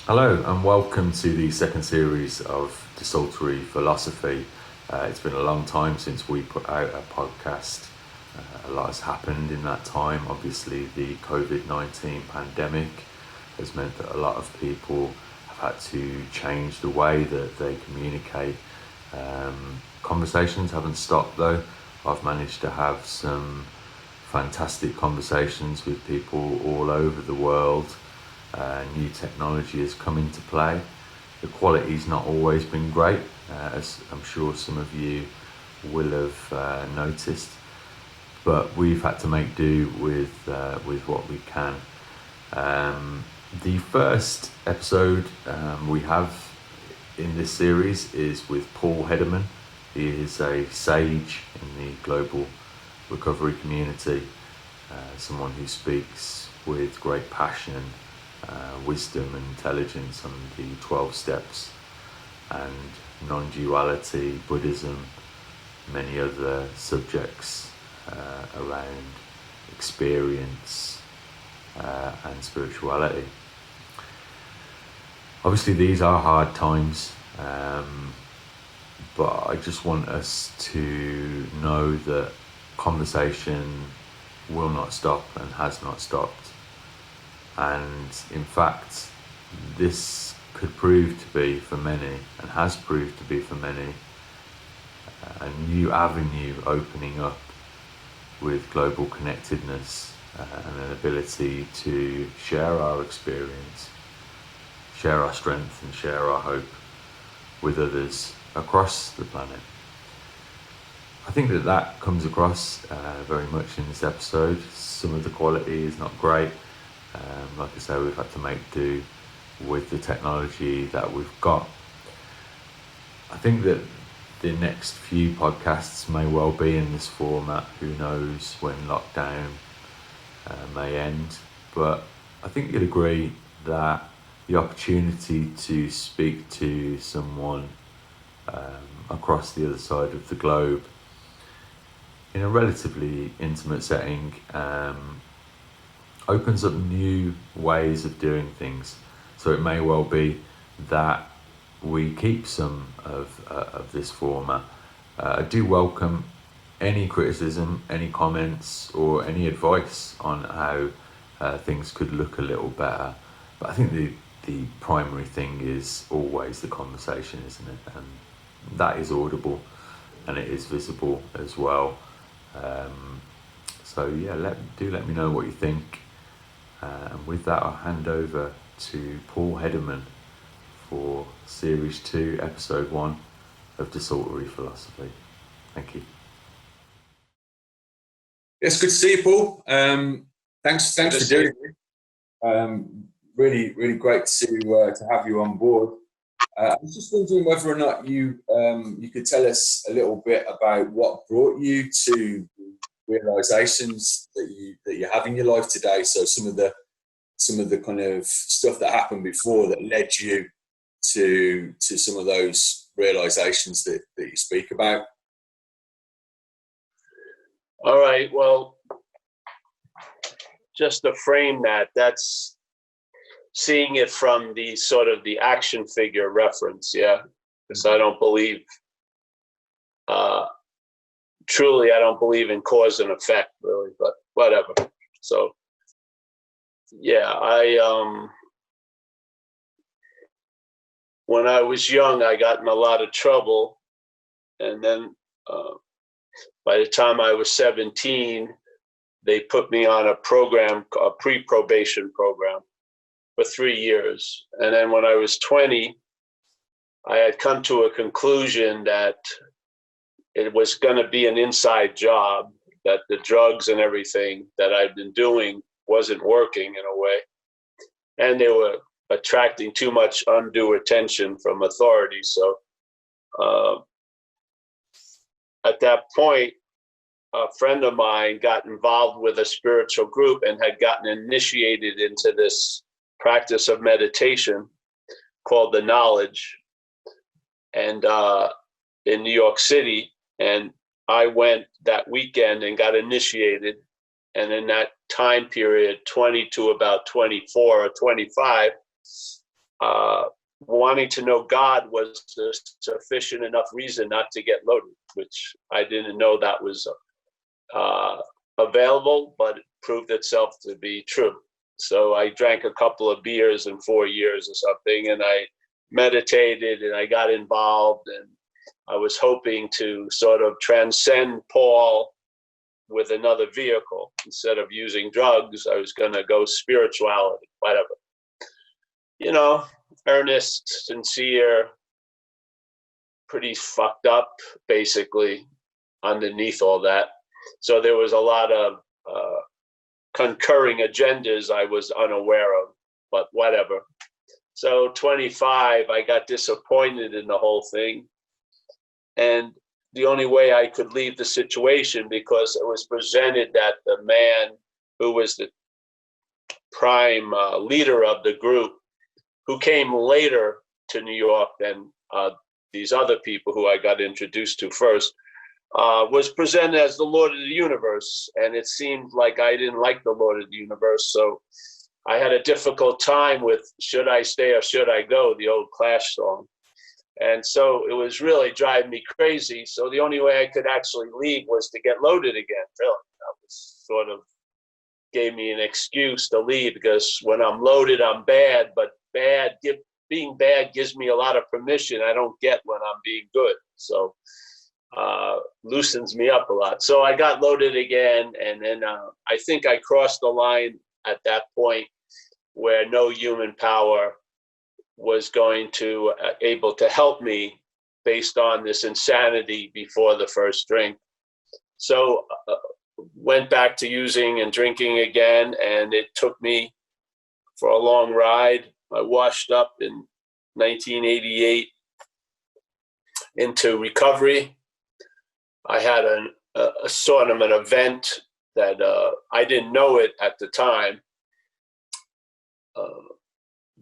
Hello and welcome to the second series of Desultory Philosophy. It's been a long time since we put out a podcast. A lot has happened in that time. Obviously, the COVID-19 pandemic has meant that a lot of people have had to change the way that they communicate. Conversations haven't stopped though. I've managed to have some fantastic conversations with people all over the world. New technology has come into play. The quality's not always been great, as I'm sure some of you will have noticed. But we've had to make do with what we can. The first episode we have in this series is with Paul Hederman. He is a sage in the global recovery community, someone who speaks with great passion, wisdom and intelligence on the 12 steps and non-duality, Buddhism, many other subjects around experience and spirituality. Obviously these are hard times, but I just want us to know that conversation will not stop and has not stopped. And in fact, this could prove to be for many, and has proved to be for many, a new avenue opening up with global connectedness and an ability to share our experience, share our strength and share our hope with others across the planet. I think that comes across very much in this episode. Some of the quality is not great. Like I say, we've had to make do with the technology that we've got. I think that the next few podcasts may well be in this format. Who knows when lockdown may end. But I think you'd agree that the opportunity to speak to someone across the other side of the globe in a relatively intimate setting opens up new ways of doing things. So it may well be that we keep some of this format. I do welcome any criticism, any comments, or any advice on how things could look a little better. But I think the primary thing is always the conversation, isn't it? And that is audible and it is visible as well. So yeah, let me know what you think. And with that, I'll hand over to Paul Hederman for Series 2, Episode 1 of Desultory Philosophy. Thank you. Yes, good to see you, Paul. Thanks for doing it. Really great to have you on board. I was just wondering whether or not you could tell us a little bit about what brought you to realizations that you have in your life today. So some of the kind of stuff that happened before that led you to some of those realizations that you speak about. All right. Well, just to frame that's seeing it from the sort of the action figure reference. Yeah. Because I don't believe, truly, I don't believe in cause and effect really, but whatever. So yeah, when I was young, I got in a lot of trouble. And then by the time I was 17, they put me on a program, a pre-probation program for 3 years. And then when I was 20, I had come to a conclusion that it was going to be an inside job, that the drugs and everything that I'd been doing wasn't working in a way. And they were attracting too much undue attention from authorities. So at that point, a friend of mine got involved with a spiritual group and had gotten initiated into this practice of meditation called the Knowledge, and in New York City. And I went that weekend and got initiated. And in that time period, 20 to about 24 or 25, wanting to know God was a sufficient enough reason not to get loaded, which I didn't know that was available, but it proved itself to be true. So I drank a couple of beers in 4 years or something, and I meditated and I got involved, and I was hoping to sort of transcend Paul with another vehicle. Instead of using drugs, I was going to go spirituality, whatever. You know, earnest, sincere, pretty fucked up, basically, underneath all that. So there was a lot of concurring agendas I was unaware of, but whatever. So 25, I got disappointed in the whole thing. And the only way I could leave the situation, because it was presented that the man who was the prime leader of the group, who came later to New York than these other people who I got introduced to first, was presented as the Lord of the Universe. And it seemed like I didn't like the Lord of the Universe. So I had a difficult time with should I stay or should I go, the old Clash song. And so it was really driving me crazy. So the only way I could actually leave was to get loaded again, really. That was sort of gave me an excuse to leave, because when I'm loaded, I'm bad, but being bad gives me a lot of permission I don't get when I'm being good. So loosens me up a lot. So I got loaded again, and then I think I crossed the line at that point where no human power was going to able to help me based on this insanity before the first drink. So went back to using and drinking again, and it took me for a long ride. I washed up in 1988 into recovery. I had a sort of an event that I didn't know it at the time.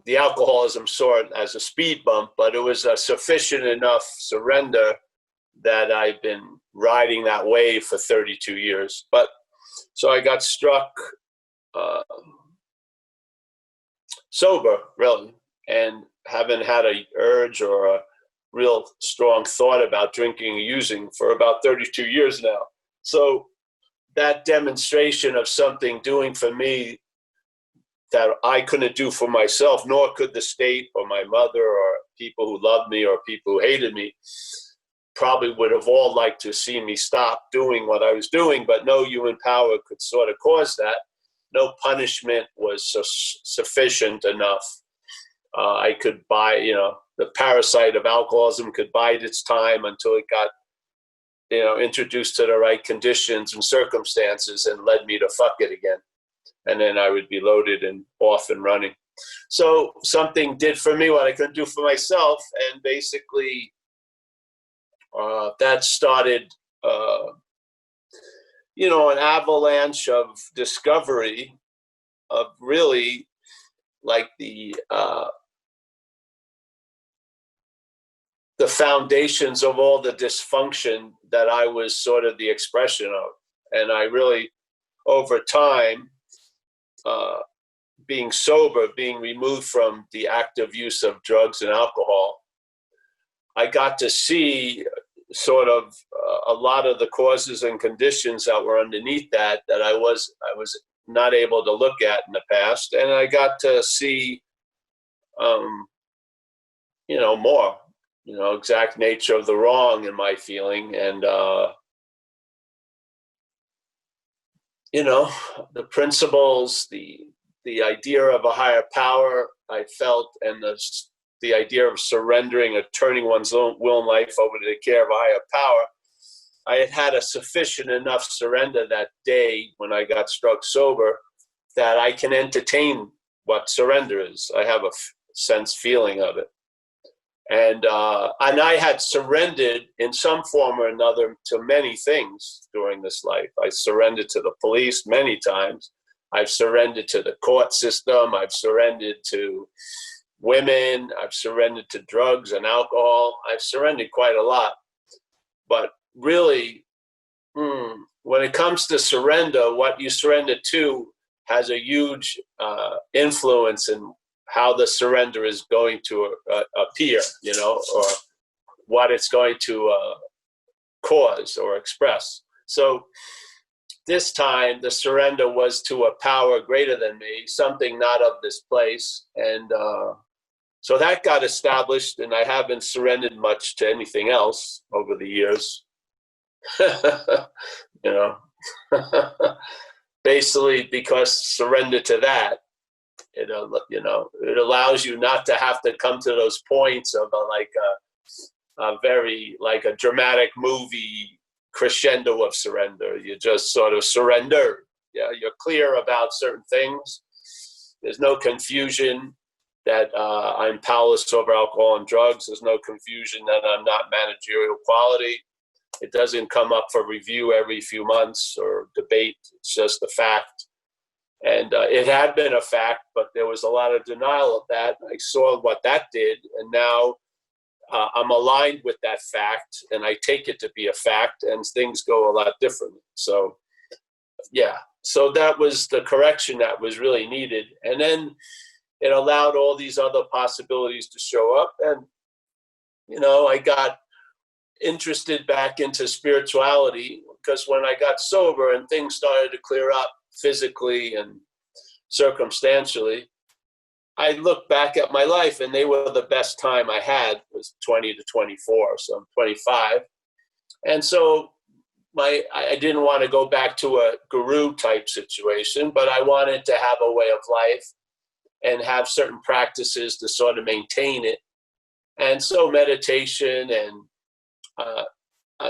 The alcoholism saw it as a speed bump, but it was a sufficient enough surrender that I've been riding that wave for 32 years. But so I got struck sober, really, and haven't had a urge or a real strong thought about drinking or using for about 32 years now. So that demonstration of something doing for me that I couldn't do for myself, nor could the state or my mother or people who loved me or people who hated me, probably would have all liked to see me stop doing what I was doing, but no human power could sort of cause that. No punishment was sufficient enough. I could the parasite of alcoholism could bide its time until it got, introduced to the right conditions and circumstances and led me to fuck it again. And then I would be loaded and off and running. So something did for me what I couldn't do for myself. And basically that started, an avalanche of discovery of really like the foundations of all the dysfunction that I was sort of the expression of. And I really, over time, being sober, being removed from the active use of drugs and alcohol, I got to see sort of a lot of the causes and conditions that were underneath that I was not able to look at in the past. And I got to see, more, exact nature of the wrong in my feeling. And, the principles, the idea of a higher power, I felt, and the idea of surrendering or turning one's own will and life over to the care of a higher power. I had had a sufficient enough surrender that day when I got struck sober that I can entertain what surrender is. I have a feeling of it. And I had surrendered in some form or another to many things during this life. I surrendered to the police many times. I've surrendered to the court system. I've surrendered to women. I've surrendered to drugs and alcohol. I've surrendered quite a lot. But really, when it comes to surrender, what you surrender to has a huge influence in how the surrender is going to appear, or what it's going to cause or express. So this time, the surrender was to a power greater than me, something not of this place. And so that got established, and I haven't surrendered much to anything else over the years. Basically because surrender to that, it allows you not to have to come to those points of a very like a dramatic movie crescendo of surrender. You just sort of surrender. Yeah, you're clear about certain things. There's no confusion that I'm powerless over alcohol and drugs. There's no confusion that I'm not managerial quality. It doesn't come up for review every few months or debate. It's just a fact. And it had been a fact, but there was a lot of denial of that. I saw what that did, and now I'm aligned with that fact, and I take it to be a fact, and things go a lot differently. So, yeah. So that was the correction that was really needed. And then it allowed all these other possibilities to show up. And, I got interested back into spirituality because when I got sober and things started to clear up physically and circumstantially, I look back at my life and they were the best time I had was 20 to 24, so I'm 25. And so I didn't want to go back to a guru type situation, but I wanted to have a way of life and have certain practices to sort of maintain it. And so meditation and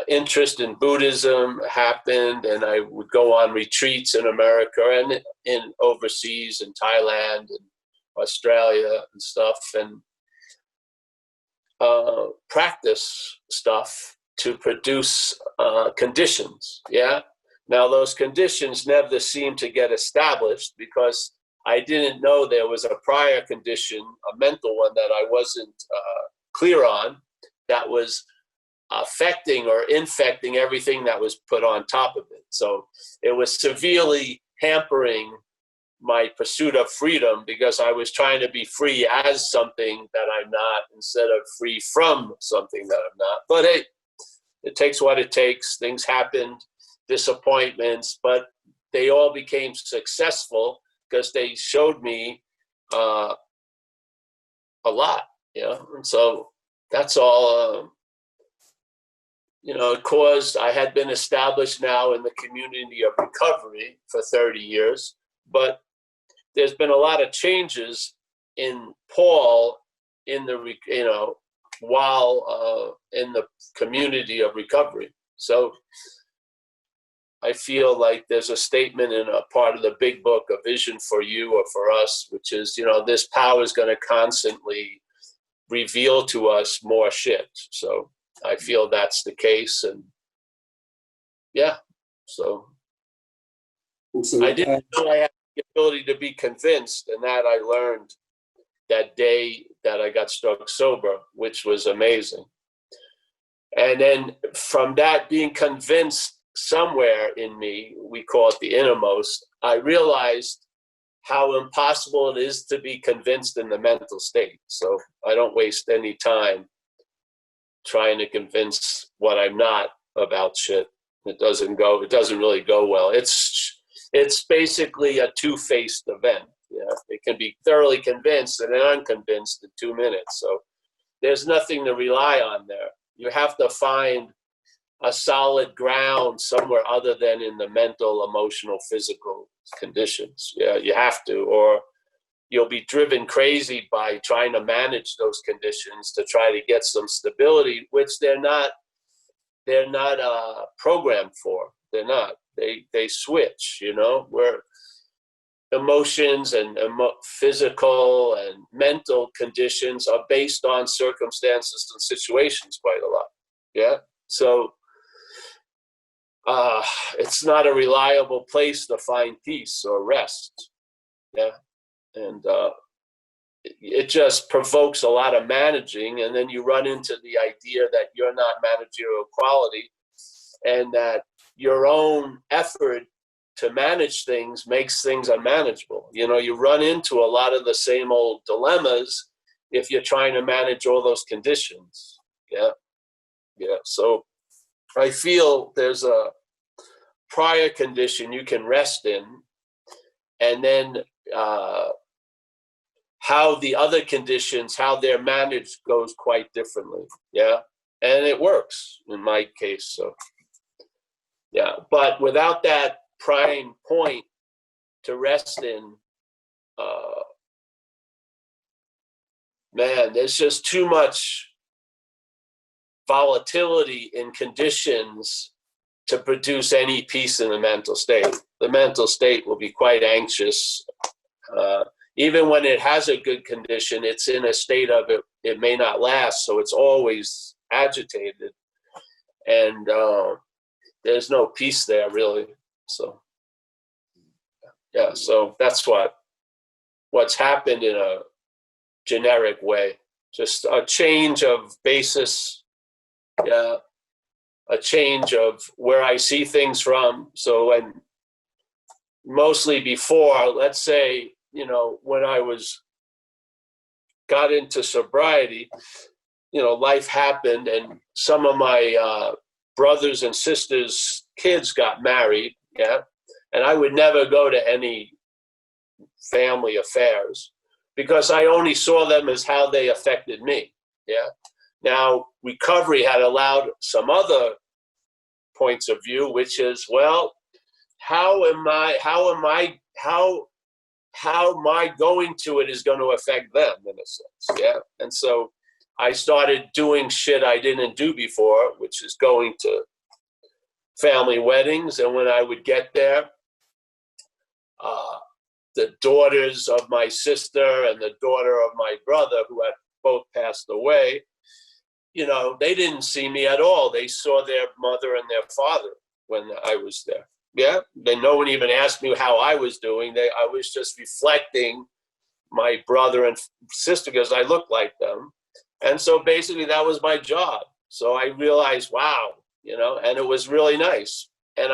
interest in Buddhism happened, and I would go on retreats in America and in overseas in Thailand and Australia and stuff, and practice stuff to produce conditions. Yeah. Now those conditions never seem to get established because I didn't know there was a prior condition, a mental one that I wasn't clear on, that was affecting or infecting everything that was put on top of it. So it was severely hampering my pursuit of freedom because I was trying to be free as something that I'm not instead of free from something that I'm not. But hey, it takes what it takes. Things happened, disappointments, but they all became successful because they showed me a lot, and so that's all. It caused, I had been established now in the community of recovery for 30 years, but there's been a lot of changes in Paul in the, while in the community of recovery. So I feel like there's a statement in a part of the big book, A Vision for You or for Us, which is, this power is going to constantly reveal to us more shit. So I feel that's the case. And yeah, so Also, I didn't know I had the ability to be convinced, and that I learned that day that I got struck sober, which was amazing. And then from that being convinced somewhere in me, we call it the innermost, I realized how impossible it is to be convinced in the mental state. So I don't waste any time trying to convince what I'm not about shit. It doesn't really go well. It's basically a two-faced event. Yeah, it can be thoroughly convinced and then unconvinced in 2 minutes. So there's nothing to rely on there. You have to find a solid ground somewhere other than in the mental, emotional, physical conditions. Yeah, you have to, or you'll be driven crazy by trying to manage those conditions to try to get some stability, which they're not programmed for. They're not. They switch, where emotions and physical and mental conditions are based on circumstances and situations quite a lot. Yeah. So it's not a reliable place to find peace or rest. Yeah. And it just provokes a lot of managing. And then you run into the idea that you're not managerial quality and that your own effort to manage things makes things unmanageable. You know, you run into a lot of the same old dilemmas if you're trying to manage all those conditions. Yeah. So I feel there's a prior condition you can rest in, and then how the other conditions, how they're managed, goes quite differently. Yeah. And it works in my case. So, yeah. But without that prime point to rest in, man, there's just too much volatility in conditions to produce any peace in the mental state. The mental state will be quite anxious. Even when it has a good condition, it's in a state of it may not last, so it's always agitated. And there's no peace there, really. So, yeah, so that's what's happened in a generic way. Just a change of basis, yeah, a change of where I see things from. So when mostly before, let's say, you know, when I got into sobriety, you know, life happened and some of my brothers and sisters' kids got married, yeah, and I would never go to any family affairs because I only saw them as how they affected me, yeah. Now, recovery had allowed some other points of view, which is, well, how my going to it is going to affect them in a sense, yeah. And so I started doing shit I didn't do before, which is going to family weddings. And when I would get there, the daughters of my sister and the daughter of my brother, who had both passed away, you know, they didn't see me at all. They saw their mother and their father when I was there. Yeah, no one even asked me how I was doing. I was just reflecting my brother and sister because I looked like them. And so basically that was my job. So I realized, wow, you know, and it was really nice. And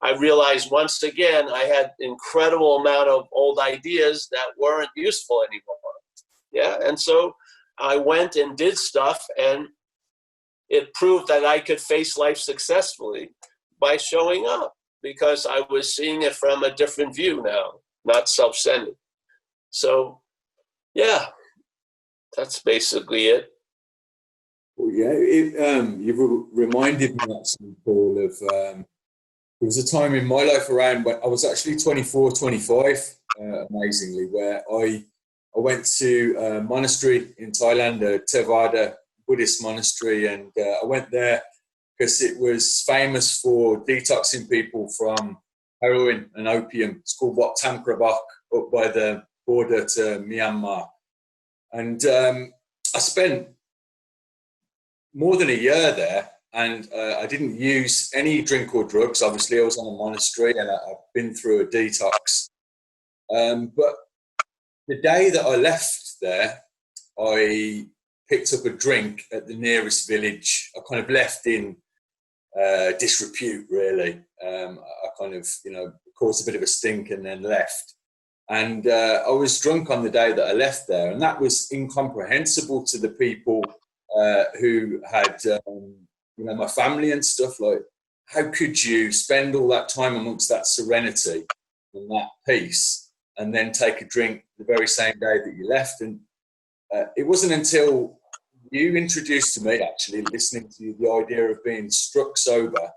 I realized once again, I had incredible amount of old ideas that weren't useful anymore. Yeah. And so I went and did stuff, and it proved that I could face life successfully by showing up because I was seeing it from a different view now, not self-centered. So, yeah, that's basically it. Well, yeah, you've reminded me actually, Paul, of there was a time in my life around when I was actually 24, 25, amazingly, where I went to a monastery in Thailand, a Theravada Buddhist monastery, and I went there because it was famous for detoxing people from heroin and opium. It's called Wat Tam Krabak, up by the border to Myanmar. And I spent more than a year there, and I didn't use any drink or drugs. Obviously, I was on a monastery and I've been through a detox. But the day that I left there, I picked up a drink at the nearest village. I kind of left in disrepute, really. I kind of, you know, caused a bit of a stink and then left. And I was drunk on the day that I left there, and that was incomprehensible to the people who had, you know, my family and stuff. Like, how could you spend all that time amongst that serenity and that peace, and then take a drink the very same day that you left? And it wasn't until you introduced to me, actually, listening to you, the idea of being struck sober,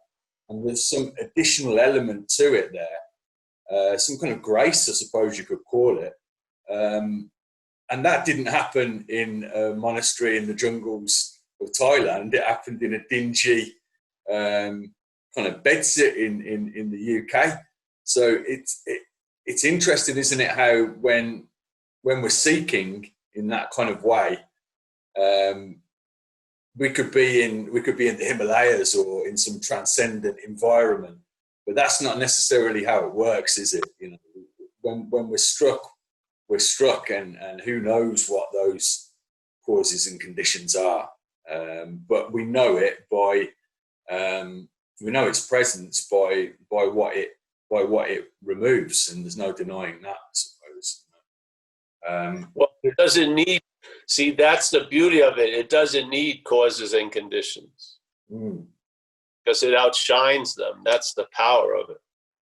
and there's some additional element to it there, some kind of grace, I suppose you could call it. And that didn't happen in a monastery in the jungles of Thailand. It happened in a dingy kind of bedsit in the UK. So it's interesting, isn't it, how when we're seeking in that kind of way, we could be in the Himalayas or in some transcendent environment, but that's not necessarily how it works, is it? You know, when we're struck, and who knows what those causes and conditions are. But we know it by we know its presence by what by what it removes, and there's no denying that, I suppose. Well, it doesn't need. See, that's the beauty of it. It doesn't need causes and conditions because it outshines them. That's the power of it.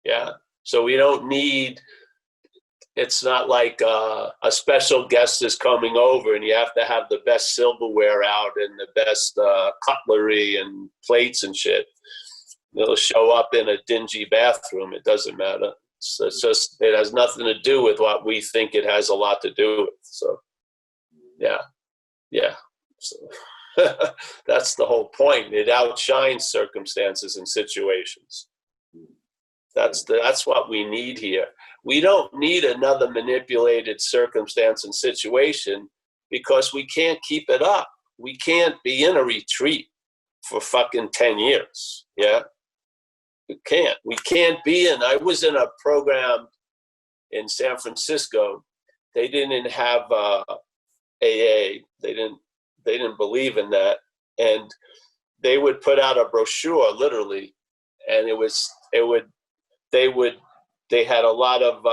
Yeah. So we don't need. It's not like a special guest is coming over and you have to have the best silverware out and the best cutlery and plates and shit. They'll show up in a dingy bathroom. It doesn't matter. It's just, it has nothing to do with what we think it has a lot to do with. So, yeah. So that's the whole point. It outshines circumstances and situations. That's what we need here. We don't need another manipulated circumstance and situation because we can't keep it up. We can't be in a retreat for fucking 10 years. Yeah. We can't be in. I was in a program in San Francisco. They didn't have AA. They didn't believe in that. And they would put out a brochure literally. And they had a lot of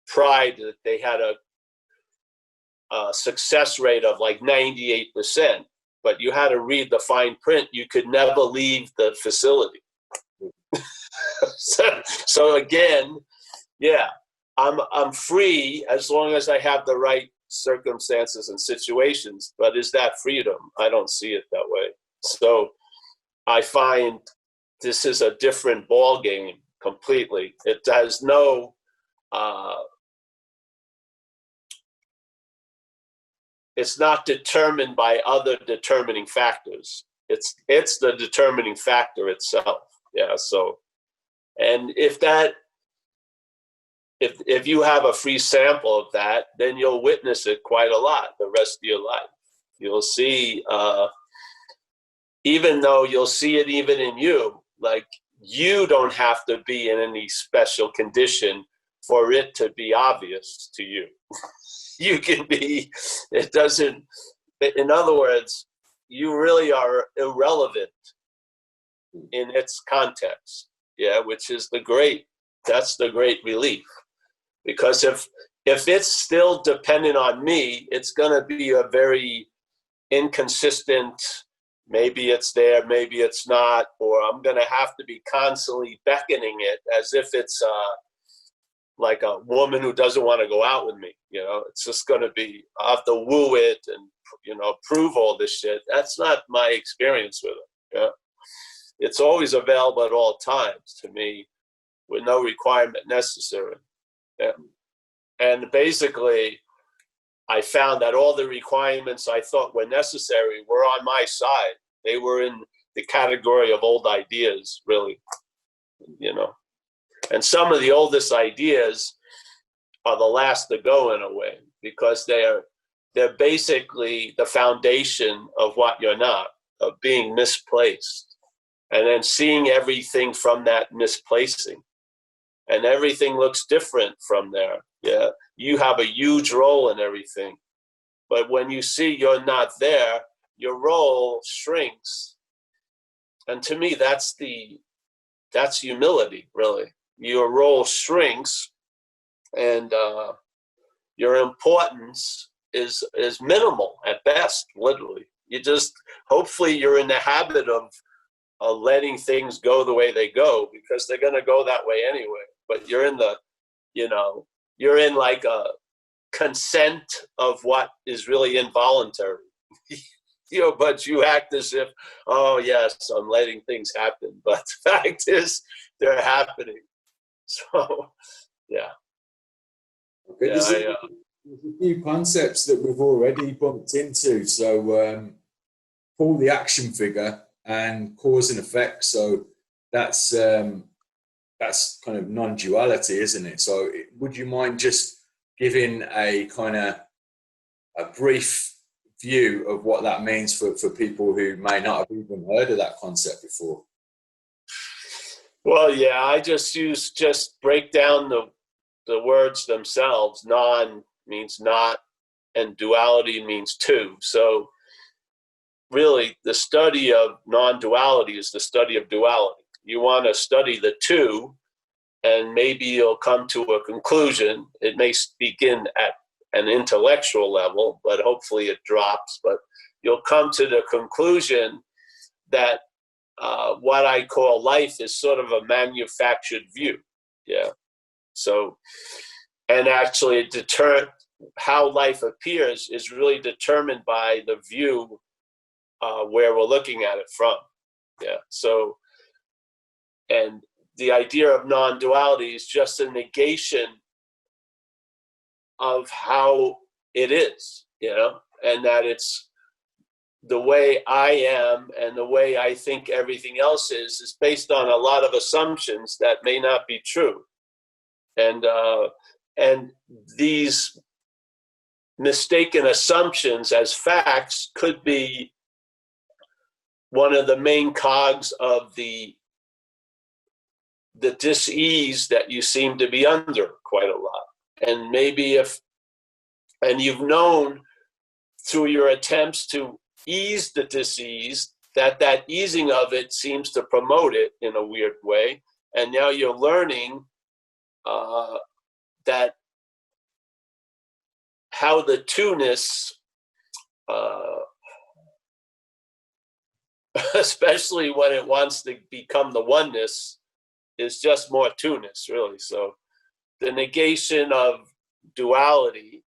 pride that they had a success rate of like 98%, but you had to read the fine print. You could never leave the facility. So again, yeah, I'm free as long as I have the right circumstances and situations, but is that freedom? I don't see it that way. So I find this is a different ball game completely. It has no it's not determined by other determining factors. It's the determining factor itself. Yeah. So, and if you have a free sample of that, then you'll witness it quite a lot the rest of your life. You'll see, even though you'll see it even in you, like you don't have to be in any special condition for it to be obvious to you. You can be, it doesn't, in other words, you really are irrelevant in its context. Yeah, which is that's the great relief. Because if it's still dependent on me, it's going to be a very inconsistent, maybe it's there, maybe it's not, or I'm going to have to be constantly beckoning it as if it's like a woman who doesn't want to go out with me. You know, it's just going to be, I have to woo it and, prove all this shit. That's not my experience with it. Yeah. It's always available at all times to me with no requirement necessary. Yeah. And basically, I found that all the requirements I thought were necessary were on my side. They were in the category of old ideas, really, And some of the oldest ideas are the last to go in a way because they're basically the foundation of what you're not, of being misplaced. And then seeing everything from that misplacing. And everything looks different from there. Yeah, you have a huge role in everything. But when you see you're not there, your role shrinks. And to me, that's humility, really. Your role shrinks and your importance is minimal at best, literally. Hopefully you're in the habit of letting things go the way they go because they're going to go that way anyway. But you're in you're in like a consent of what is really involuntary. But you act as if, oh yes, I'm letting things happen. But the fact is, they're happening. So, yeah. Okay, there's a few concepts that we've already bumped into. So, pull the action figure and cause and effect. So that's kind of non-duality, isn't it? So would you mind just giving a kind of a brief view of what that means for people who may not have even heard of that concept before? Well, yeah, I just break down the words themselves. Non means not, and duality means two. So really, the study of non-duality is the study of duality. You want to study the two, and maybe you'll come to a conclusion. It may begin at an intellectual level, but hopefully it drops. But you'll come to the conclusion that what I call life is sort of a manufactured view. Yeah. So, and actually how life appears is really determined by the view where we're looking at it from. Yeah. So, and the idea of non-duality is just a negation of how it is, and that it's the way I am and the way I think everything else is based on a lot of assumptions that may not be true. And these mistaken assumptions as facts could be one of the main cogs of the dis-ease that you seem to be under quite a lot. And maybe and you've known through your attempts to ease the dis-ease that easing of it seems to promote it in a weird way. And now you're learning that how the two-ness, especially when it wants to become the oneness, is just more two-ness, really. So the negation of duality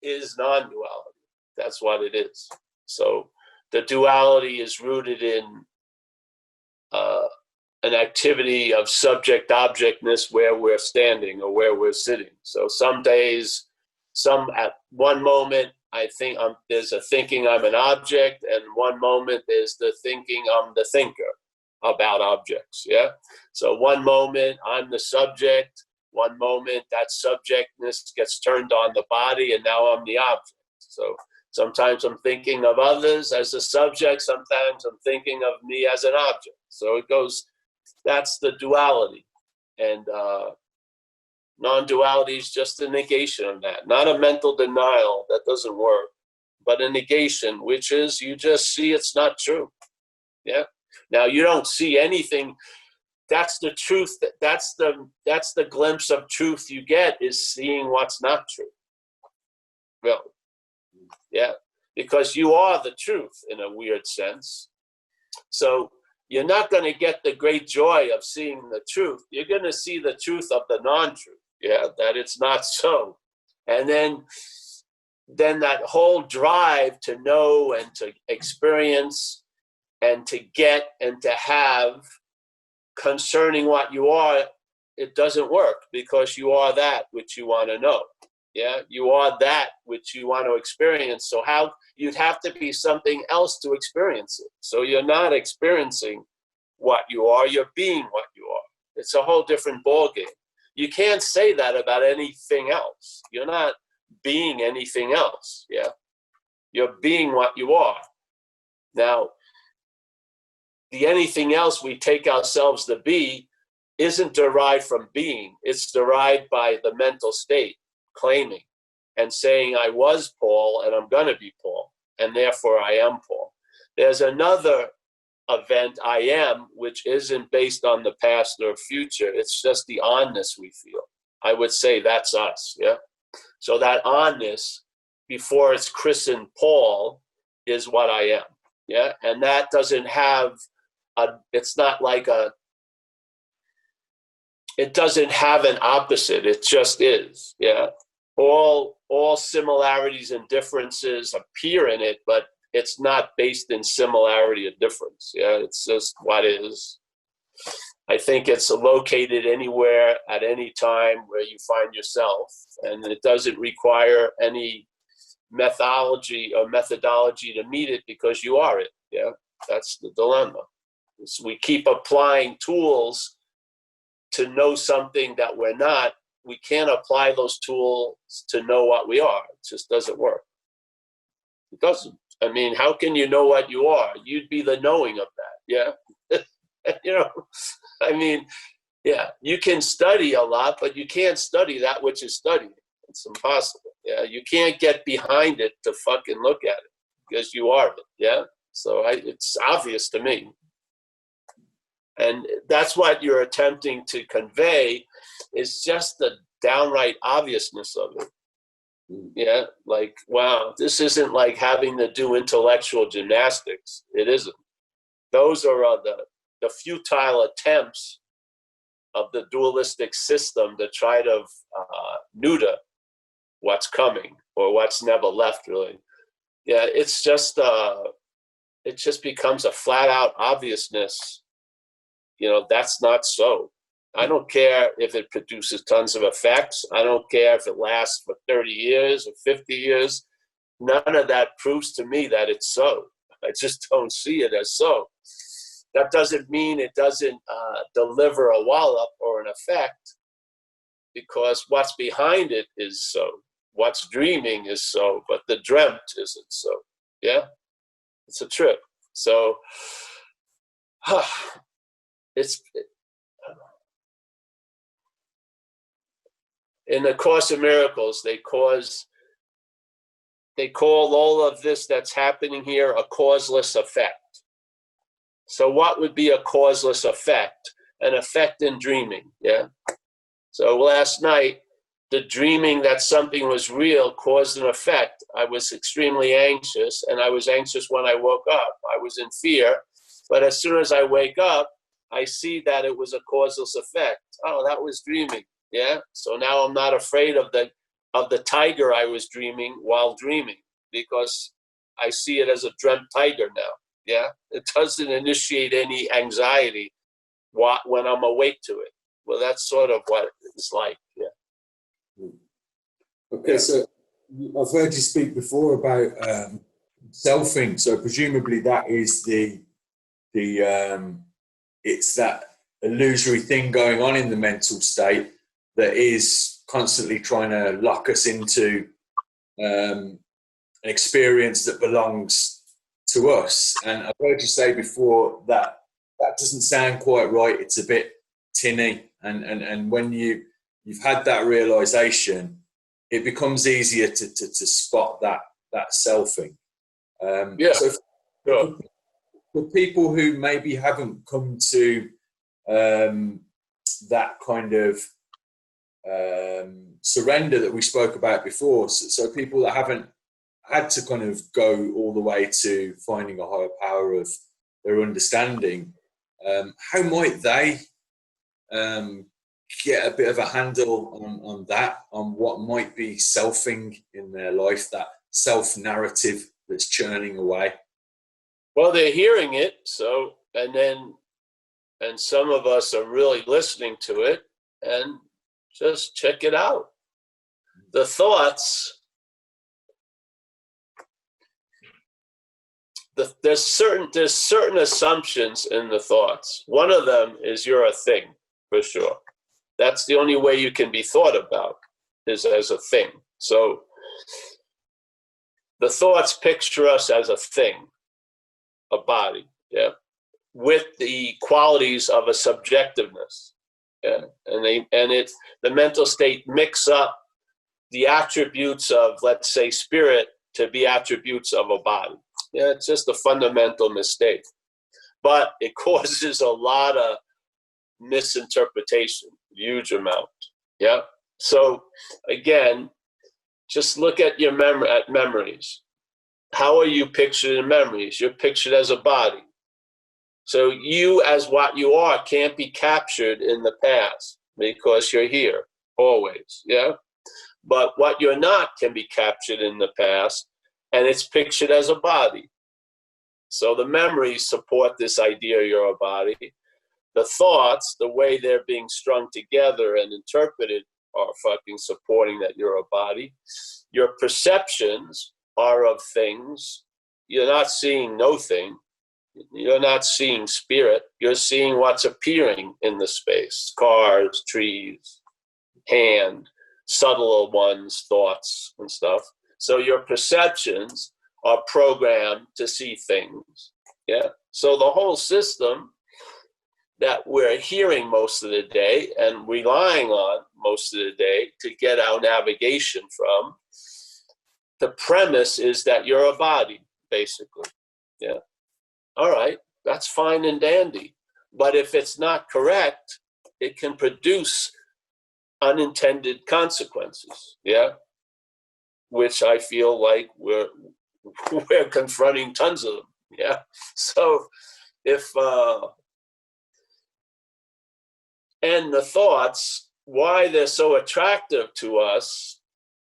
is non-duality. That's what it is. So the duality is rooted in an activity of subject-objectness where we're standing or where we're sitting. So some days, at one moment, I think there's a thinking I'm an object, and one moment there's the thinking I'm the thinker about objects. Yeah. So one moment I'm the subject, one moment that subjectness gets turned on the body, and now I'm the object. So sometimes I'm thinking of others as a subject, sometimes I'm thinking of me as an object. So it goes, that's the duality. And non-duality is just a negation of that, not a mental denial, that doesn't work, but a negation, which is you just see it's not true. Yeah. Now you don't see anything. That's the truth. That's the glimpse of truth you get, is seeing what's not true. Well, yeah, because you are the truth in a weird sense. So you're not going to get the great joy of seeing the truth. You're going to see the truth of the non-truth. Yeah, that it's not so. And then that whole drive to know and to experience and to get and to have concerning what you are, it doesn't work, because you are that which you want to know. Yeah, you are that which you want to experience. So how you'd have to be something else to experience it. So you're not experiencing what you are, you're being what you are. It's a whole different ballgame. You can't say that about anything else. You're not being anything else. Yeah, you're being what you are. Now, the anything else we take ourselves to be isn't derived from being. It's derived by the mental state, claiming and saying I was Paul and I'm going to be Paul, and therefore I am Paul. There's another event, I am, which isn't based on the past or future. It's just the onness we feel. I would say that's us. Yeah. So that onness, before it's christened Paul, is what I am. Yeah. And that doesn't have it's not like it doesn't have an opposite. It just is. Yeah. All similarities and differences appear in it, but it's not based in similarity or difference. Yeah, it's just what is. I think it's located anywhere at any time where you find yourself, and it doesn't require any methodology to meet it, because you are it. Yeah, that's the dilemma. So we keep applying tools to know something that we're not. We can't apply those tools to know what we are. It just doesn't work. It doesn't. I mean, how can you know what you are? You'd be the knowing of that, yeah? I mean, yeah, you can study a lot, but you can't study that which is studying. It's impossible, yeah? You can't get behind it to fucking look at it, because you are it, yeah? So it's obvious to me. And that's what you're attempting to convey, is just the downright obviousness of it. Yeah, like, wow, this isn't like having to do intellectual gymnastics. It isn't. Those are the futile attempts of the dualistic system to try to neuter what's coming or what's never left, really. Yeah, it's just, it just becomes a flat out obviousness. That's not so. I don't care if it produces tons of effects. I don't care if it lasts for 30 years or 50 years. None of that proves to me that it's so. I just don't see it as so. That doesn't mean it doesn't deliver a wallop or an effect, because what's behind it is so. What's dreaming is so, but the dreamt isn't so. Yeah? It's a trip. So, in the Course in Miracles, they call all of this that's happening here a causeless effect. So what would be a causeless effect? An effect in dreaming, yeah? So last night, the dreaming that something was real caused an effect. I was extremely anxious, and I was anxious when I woke up. I was in fear, but as soon as I wake up, I see that it was a causeless effect. Oh, that was dreaming, yeah? So now I'm not afraid of the tiger I was dreaming while dreaming, because I see it as a dreamt tiger now. Yeah, it doesn't initiate any anxiety when I'm awake to it. Well, that's sort of what it's like. Yeah. Okay, so I've heard you speak before about selfing. So presumably that is the it's that illusory thing going on in the mental state that is constantly trying to lock us into an experience that belongs to us. And I've heard you say before that doesn't sound quite right. It's a bit tinny, and when you've had that realization, it becomes easier to spot that selfing. Yeah. So Sure. for people who maybe haven't come to that kind of surrender that we spoke about before, so people that haven't had to kind of go all the way to finding a higher power of their understanding, how might they get a bit of a handle on what might be selfing in their life, that self-narrative that's churning away? Well, they're hearing it, so, and some of us are really listening to it, and just check it out. The thoughts, there's certain assumptions in the thoughts. One of them is you're a thing, for sure. That's the only way you can be thought about, is as a thing. So the thoughts picture us as a thing, a body, yeah, with the qualities of a subjectiveness, yeah, the mental state mix up the attributes of, let's say, spirit to be attributes of a body. Yeah, it's just a fundamental mistake, but it causes a lot of misinterpretation, huge amount. Yeah. So again, just look at your memories. How are you pictured in memories? You're pictured as a body. So you, as what you are, can't be captured in the past because you're here always. Yeah. But what you're not can be captured in the past, and it's pictured as a body. So the memories support this idea you're a body. The thoughts, the way they're being strung together and interpreted, are fucking supporting that you're a body. Your perceptions are of things. You're not seeing no thing. You're not seeing spirit. You're seeing what's appearing in the space. Cars, trees, hand, subtler ones, thoughts and stuff. So your perceptions are programmed to see things. Yeah. So the whole system that we're hearing most of the day and relying on most of the day to get our navigation from, the premise is that you're a body, basically. Yeah. All right. That's fine and dandy. But if it's not correct, it can produce unintended consequences, yeah, which I feel like we're confronting tons of them, yeah. So if and the thoughts, why they're so attractive to us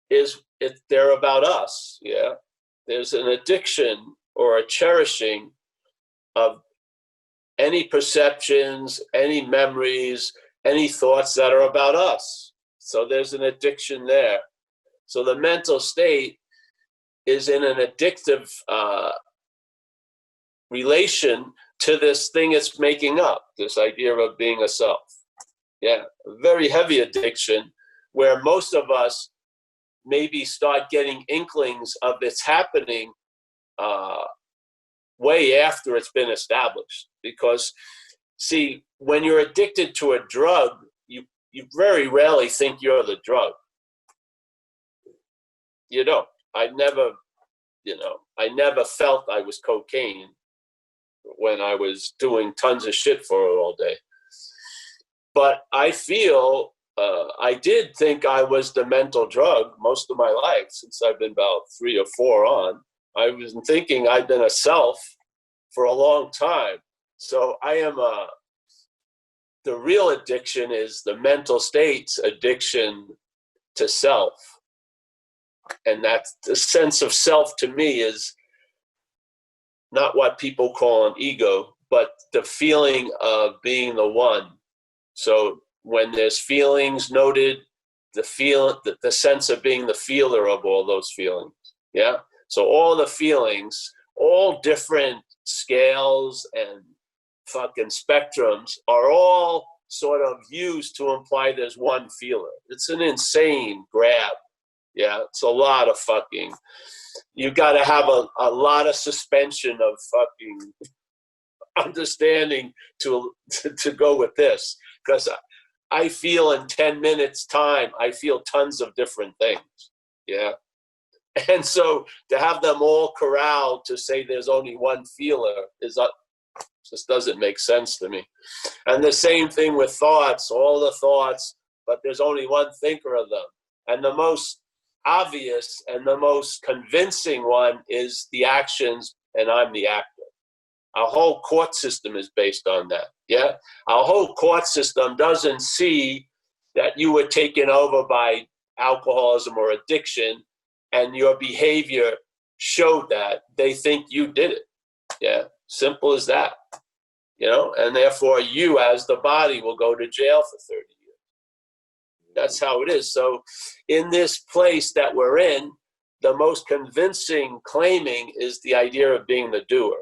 is they're about us, yeah. There's an addiction or a cherishing of any perceptions, any memories, any thoughts that are about us. So there's an addiction there. So the mental state is in an addictive relation to this thing it's making up, this idea of being a self. Yeah, a very heavy addiction where most of us maybe start getting inklings of it's happening way after it's been established. Because, see, when you're addicted to a drug, you very rarely think you're the drug. You don't. I never felt I was cocaine when I was doing tons of shit for it all day. But I feel I did think I was the mental drug most of my life, since I've been about 3 or 4 on. I was thinking I'd been a self for a long time. So I am the real addiction is the mental state's addiction to self. And that's the sense of self to me is not what people call an ego, but the feeling of being the one. So when there's feelings noted, the sense of being the feeler of all those feelings. Yeah. So all the feelings, all different scales and fucking spectrums are all sort of used to imply there's one feeler. It's an insane grab. Yeah. It's a lot of fucking, you got to have a lot of suspension of fucking understanding to go with this. Because I feel in 10 minutes time, I feel tons of different things. Yeah. And so to have them all corralled to say there's only one feeler just doesn't make sense to me. And the same thing with thoughts, all the thoughts, but there's only one thinker of them. And the most obvious and the most convincing one is the actions, and I'm the actor. Our whole court system is based on that. Yeah. Our whole court system doesn't see that you were taken over by alcoholism or addiction and your behavior showed that. They think you did it. Yeah. Simple as that. You know, and therefore you as the body will go to jail for 30 years. That's how it is. So in this place that we're in, the most convincing claiming is the idea of being the doer.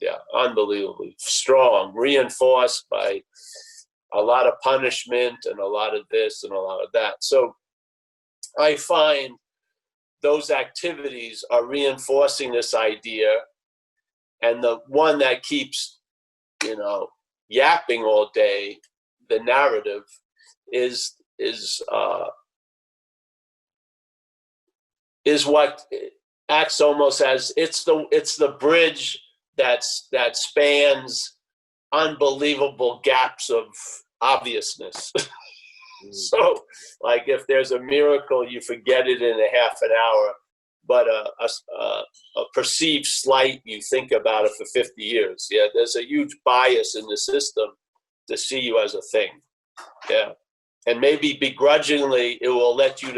Yeah, unbelievably strong, reinforced by a lot of punishment and a lot of this and a lot of that. So I find those activities are reinforcing this idea, and the one that keeps, yapping all day, the narrative is what acts almost as it's the bridge that spans unbelievable gaps of obviousness. So, like, if there's a miracle, you forget it in a half an hour, but a perceived slight, you think about it for 50 years. Yeah, there's a huge bias in the system to see you as a thing. Yeah, and maybe begrudgingly, it'll let you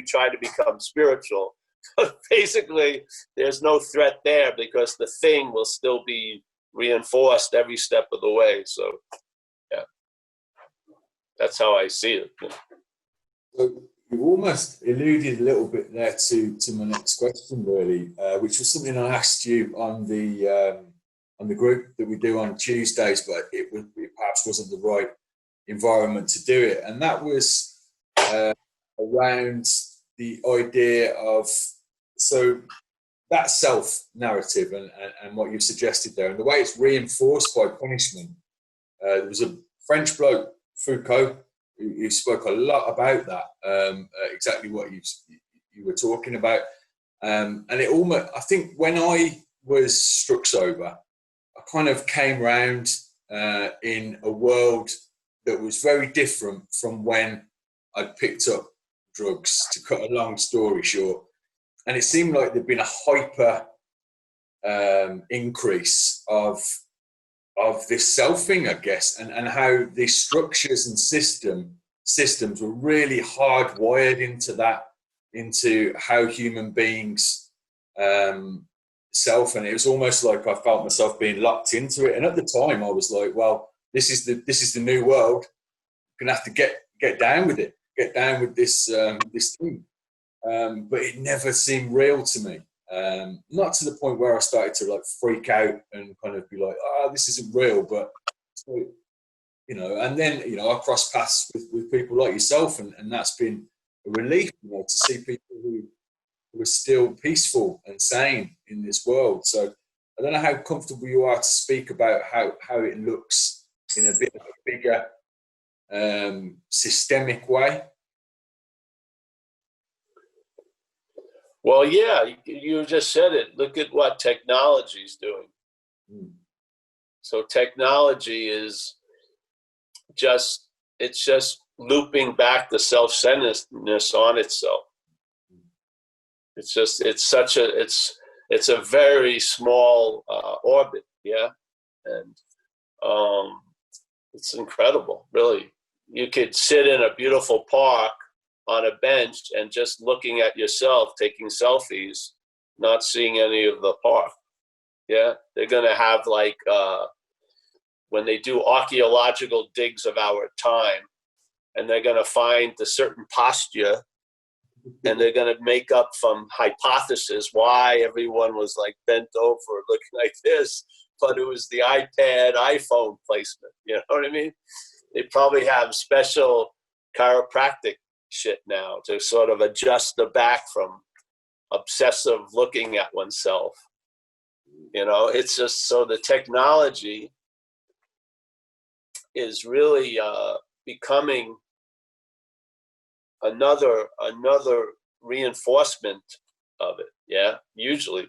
try to become spiritual. Basically, there's no threat there because the thing will still be reinforced every step of the way. So, yeah, that's how I see it. So you almost alluded a little bit there to my next question, really, which was something I asked you on the group that we do on Tuesdays, but it perhaps wasn't the right environment to do it, and that was around the idea of that self narrative and what you suggested there, and the way it's reinforced by punishment. There was a French bloke, Foucault, who spoke a lot about that, exactly what you were talking about, and it almost, I think, when I was struck sober, kind of came round in a world that was very different from when I'd picked up drugs, to cut a long story short. And it seemed like there'd been a hyper increase of this selfing, I guess, and how these structures and systems were really hardwired into how human beings self, and it was almost like I felt myself being locked into it. And at the time, I was like, "Well, this is the new world. I'm gonna have to get down with it, get down with this this thing." But it never seemed real to me. Not to the point where I started to like freak out and kind of be like, "Oh, this isn't real." But you know, and then I crossed paths with people like yourself, and that's been a relief, to see people who are still peaceful and sane in this world. So I don't know how comfortable you are to speak about how it looks in a bit of a bigger systemic way. Well, yeah, you just said it. Look at what technology is doing. So technology is it's just looping back the self-centeredness on itself. It's a very small orbit, yeah, and it's incredible, really. You could sit in a beautiful park on a bench and just looking at yourself, taking selfies, not seeing any of the park. Yeah, they're gonna have like when they do archaeological digs of our time, and they're gonna find a certain posture. And they're going to make up from hypothesis why everyone was like bent over looking like this, but it was the iPad, iPhone placement. You know what I mean? They probably have special chiropractic shit now to sort of adjust the back from obsessive looking at oneself. It's just so the technology is really becoming another reinforcement of it. Yeah, usually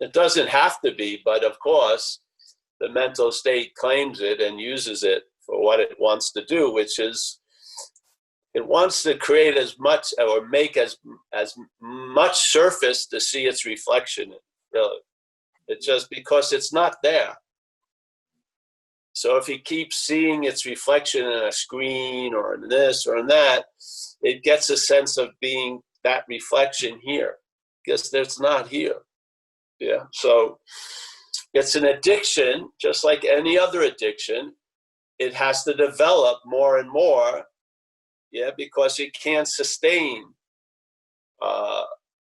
it doesn't have to be, but of course the mental state claims it and uses it for what it wants to do, which is it wants to create as much or make as much surface to see its reflection in. Really, it's just because it's not there. So if he keeps seeing its reflection in a screen or in this or in that, it gets a sense of being that reflection here, because it's not here. Yeah. So it's an addiction, just like any other addiction. It has to develop more and more, yeah, because it can't sustain,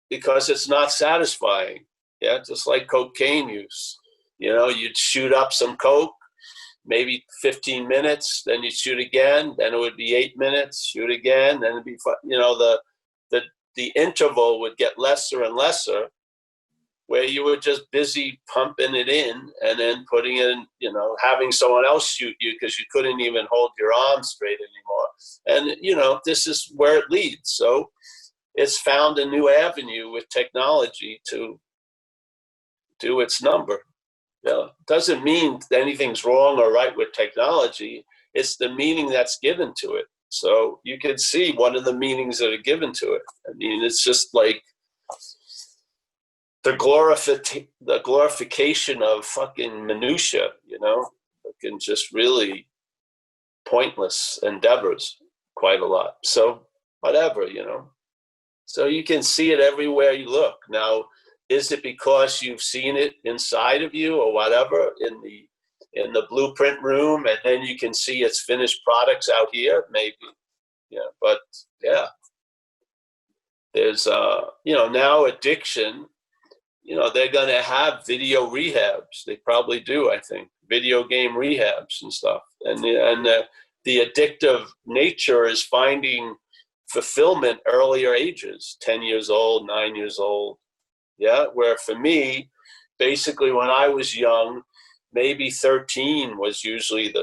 because it's not satisfying. Yeah, just like cocaine use. You'd shoot up some coke, maybe 15 minutes, then you'd shoot again, then it would be 8 minutes, shoot again, then it'd be, the interval would get lesser and lesser, where you were just busy pumping it in and then putting it in, having someone else shoot you because you couldn't even hold your arm straight anymore. And, this is where it leads. So it's found a new avenue with technology to do its number. Doesn't mean anything's wrong or right with technology. It's the meaning that's given to it. So you can see one of the meanings that are given to it. I mean, it's just like the glorification of fucking minutia, fucking just really pointless endeavors quite a lot. So whatever, So you can see it everywhere you look. Now, is it because you've seen it inside of you or whatever in the blueprint room, and then you can see its finished products out here? Maybe, yeah. But yeah, there's now addiction. They're going to have video rehabs. They probably do, I think, video game rehabs and stuff. And the addictive nature is finding fulfillment earlier ages, 10 years old, 9 years old. Yeah, where for me, basically when I was young, maybe 13 was usually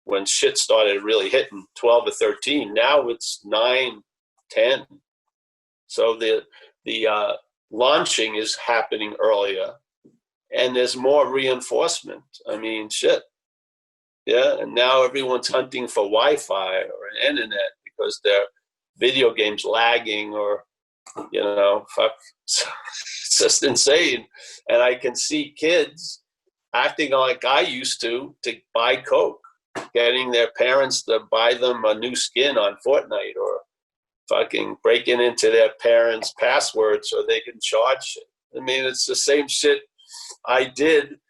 when shit started really hitting, 12 or 13. Now it's 9, 10. So the launching is happening earlier, and there's more reinforcement. I mean, shit. Yeah, and now everyone's hunting for Wi-Fi or an internet because their video games lagging, or fuck. It's just insane. And I can see kids acting like I used to buy Coke, getting their parents to buy them a new skin on Fortnite, or fucking breaking into their parents' passwords so they can charge shit. I mean, it's the same shit I did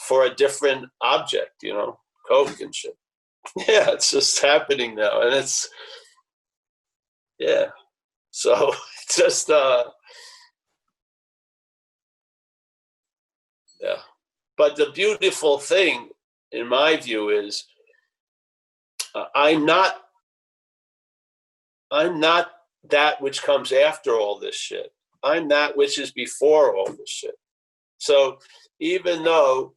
for a different object, Coke and shit. Yeah, it's just happening now. And it's, yeah. So it's just, yeah. But the beautiful thing, in my view, is I'm not that which comes after all this shit. I'm that which is before all this shit. So even though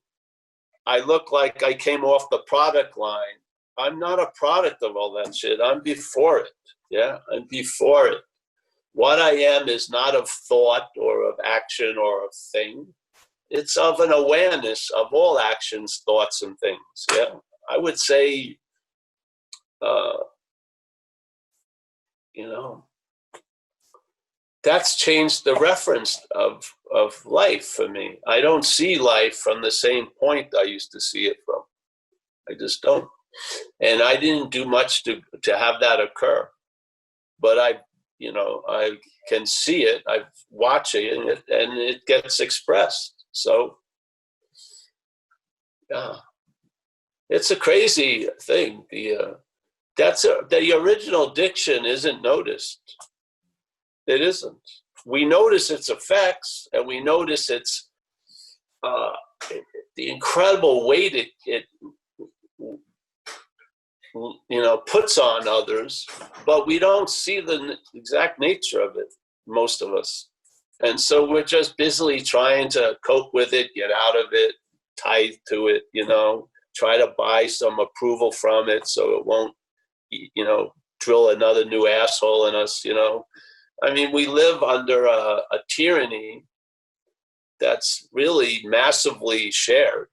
I look like I came off the product line, I'm not a product of all that shit. I'm before it. Yeah, I'm before it. What I am is not of thought or of action or of thing. It's of an awareness of all actions, thoughts, and things. Yeah, I would say, that's changed the reference of life for me. I don't see life from the same point I used to see it from. I just don't. And I didn't do much to have that occur. But I can see it. I watch it, and it gets expressed. So, yeah, it's a crazy thing. The original diction isn't noticed. It isn't. We notice its effects, and we notice its the incredible weight it puts on others, but we don't see the exact nature of it, most of us. And so we're just busily trying to cope with it, get out of it, tithe to it, try to buy some approval from it so it won't, drill another new asshole in us, I mean, we live under a tyranny that's really massively shared,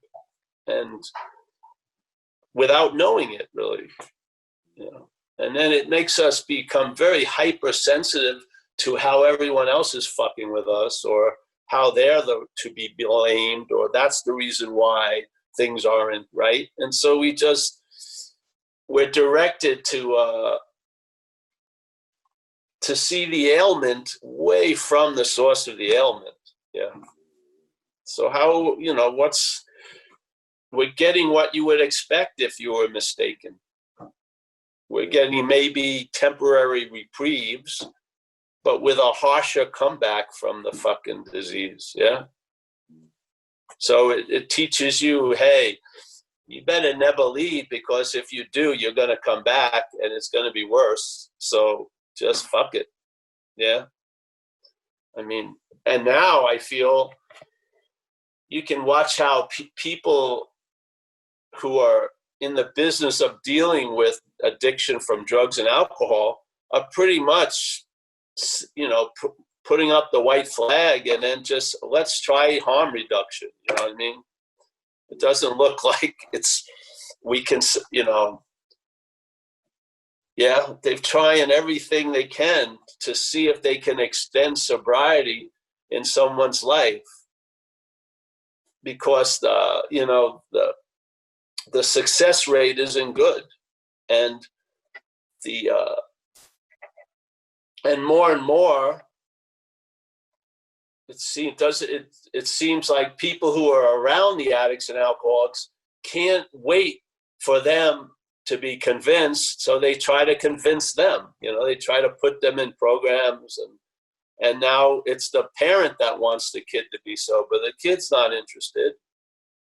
and without knowing it, really, And then it makes us become very hypersensitive to how everyone else is fucking with us, or how they're to be blamed, or that's the reason why things aren't right. And so we're directed to see the ailment way from the source of the ailment. Yeah. So how, we're getting what you would expect if you were mistaken. We're getting maybe temporary reprieves, but with a harsher comeback from the fucking disease. Yeah. So it teaches you, hey, you better never leave, because if you do, you're going to come back and it's going to be worse. So just fuck it. Yeah. I mean, and now I feel you can watch how people who are in the business of dealing with addiction from drugs and alcohol are pretty much, putting up the white flag, and then just let's try harm reduction. You know what I mean? It doesn't look like we can, yeah, they're trying everything they can to see if they can extend sobriety in someone's life, because the success rate isn't good, and and more it seems like people who are around the addicts and alcoholics can't wait for them to be convinced, so they try to convince them. They try to put them in programs, and now it's the parent that wants the kid to be sober. The kid's not interested,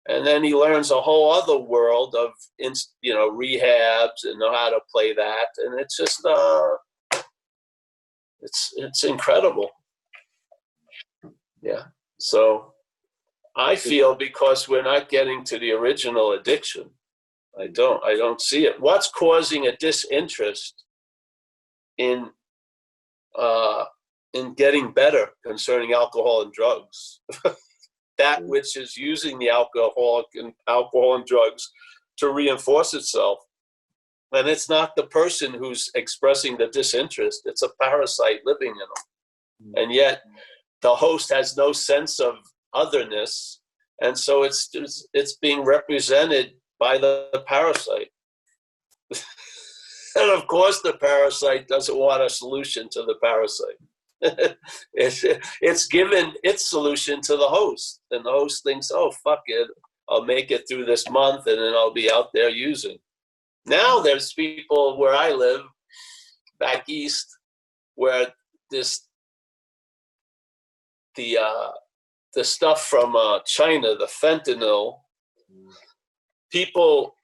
and then he learns a whole other world of rehabs and know how to play that, and it's just it's incredible. Yeah. So I feel, because we're not getting to the original addiction, I don't see it. What's causing a disinterest in getting better concerning alcohol and drugs? that which is using the alcohol and drugs to reinforce itself. And it's not the person who's expressing the disinterest. It's a parasite living in them. And yet the host has no sense of otherness. And so it's being represented by the parasite. And of course the parasite doesn't want a solution to the parasite. It's given its solution to the host. And the host thinks, oh, fuck it. I'll make it through this month and then I'll be out there using. Now there's people where I live, back east, where the stuff from China, the fentanyl, people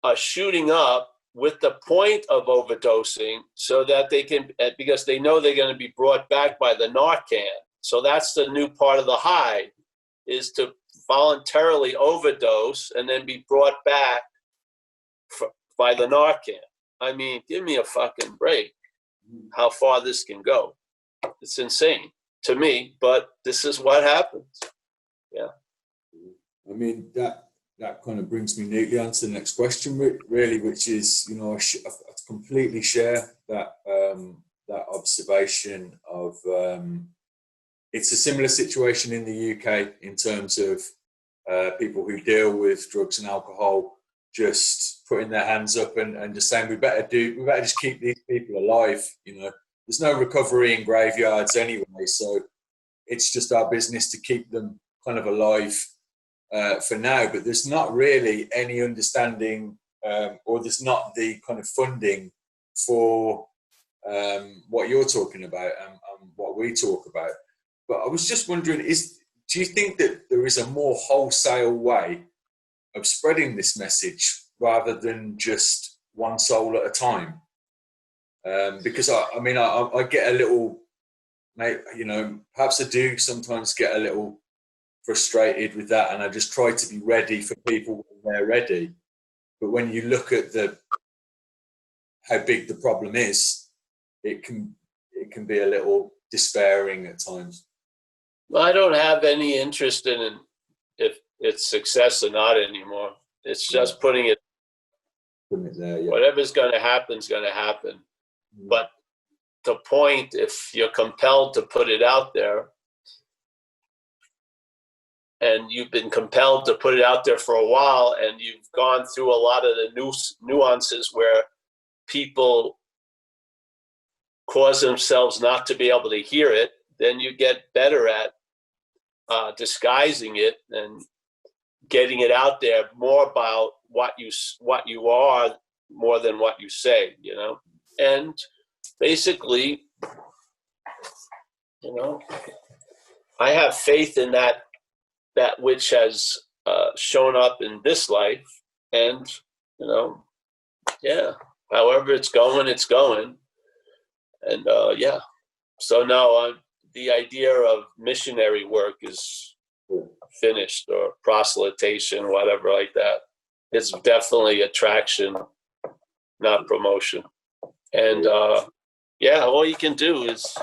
are shooting up with the point of overdosing so that they can, because they know they're going to be brought back by the Narcan. So that's the new part of the high, is to voluntarily overdose and then be brought back by the Narcan. I mean, give me a fucking break. How far this can go. It's insane to me, but this is what happens. Yeah. I mean, that kind of brings me neatly on to the next question, really, which is, I completely share that that observation of it's a similar situation in the UK in terms of people who deal with drugs and alcohol just putting their hands up and just saying we better just keep these people alive. There's no recovery in graveyards anyway, so it's just our business to keep them kind of alive for now. But there's not really any understanding, or there's not the kind of funding for what you're talking about and what we talk about. But I was just wondering, do you think that there is a more wholesale way of spreading this message rather than just one soul at a time? Because I get a little, perhaps I do sometimes get a little frustrated with that, and I just try to be ready for people when they're ready. But when you look at how big the problem is, it can be a little despairing at times. Well, I don't have any interest in if it's success or not anymore. It's just putting it there. Yeah. Whatever's going to happen is going to happen. But the point, if you're compelled to put it out there, and you've been compelled to put it out there for a while, and you've gone through a lot of the nuances where people cause themselves not to be able to hear it, then you get better at disguising it and getting it out there more about what you are more than what you say, and basically, I have faith in that which has shown up in this life, and however it's going, and so no, the idea of missionary work is finished, or proselytation, whatever like that. It's definitely attraction, not promotion. And all you can do is,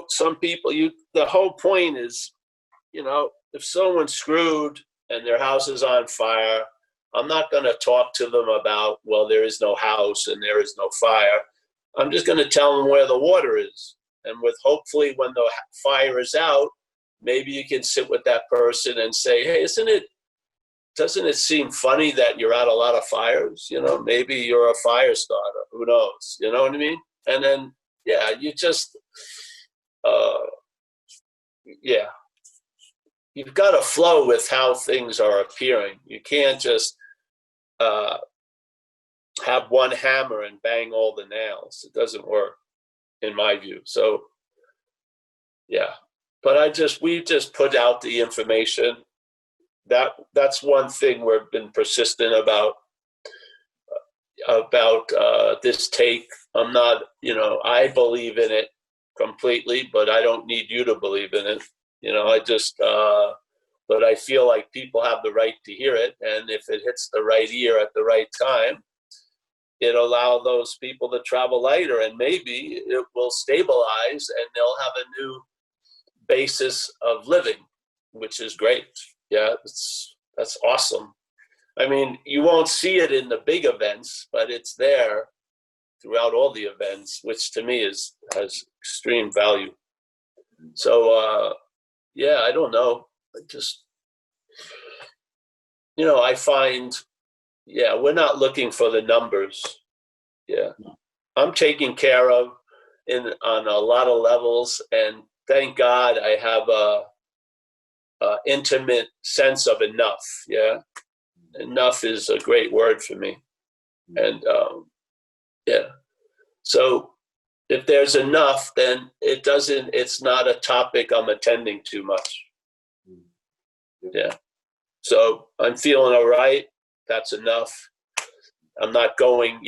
some people, the whole point is, if someone's screwed and their house is on fire, I'm not going to talk to them about, well, there is no house and there is no fire. I'm just going to tell them where the water is. And hopefully when the fire is out, maybe you can sit with that person and say, hey, doesn't it seem funny that you're at a lot of fires? Maybe you're a fire starter. Who knows? You know what I mean? And then, you just, you've got to flow with how things are appearing. You can't just have one hammer and bang all the nails. It doesn't work, in my view. So, but we just put out the information. That's one thing we've been persistent about this take. I'm not, I believe in it completely, but I don't need you to believe in it. I just, but I feel like people have the right to hear it. And if it hits the right ear at the right time, it'll allow those people to travel lighter, and maybe it will stabilize and they'll have a new basis of living, which is great. Yeah, that's awesome. I mean, you won't see it in the big events, but it's there throughout all the events, which to me has extreme value. So, yeah, I don't know. I just, I find, yeah, we're not looking for the numbers. Yeah. I'm taken care of on a lot of levels, and thank God I have a intimate sense of enough. Yeah. Enough is a great word for me. And, yeah. So if there's enough, then it's not a topic I'm attending too much. Yeah. So I'm feeling all right. That's enough. I'm not going,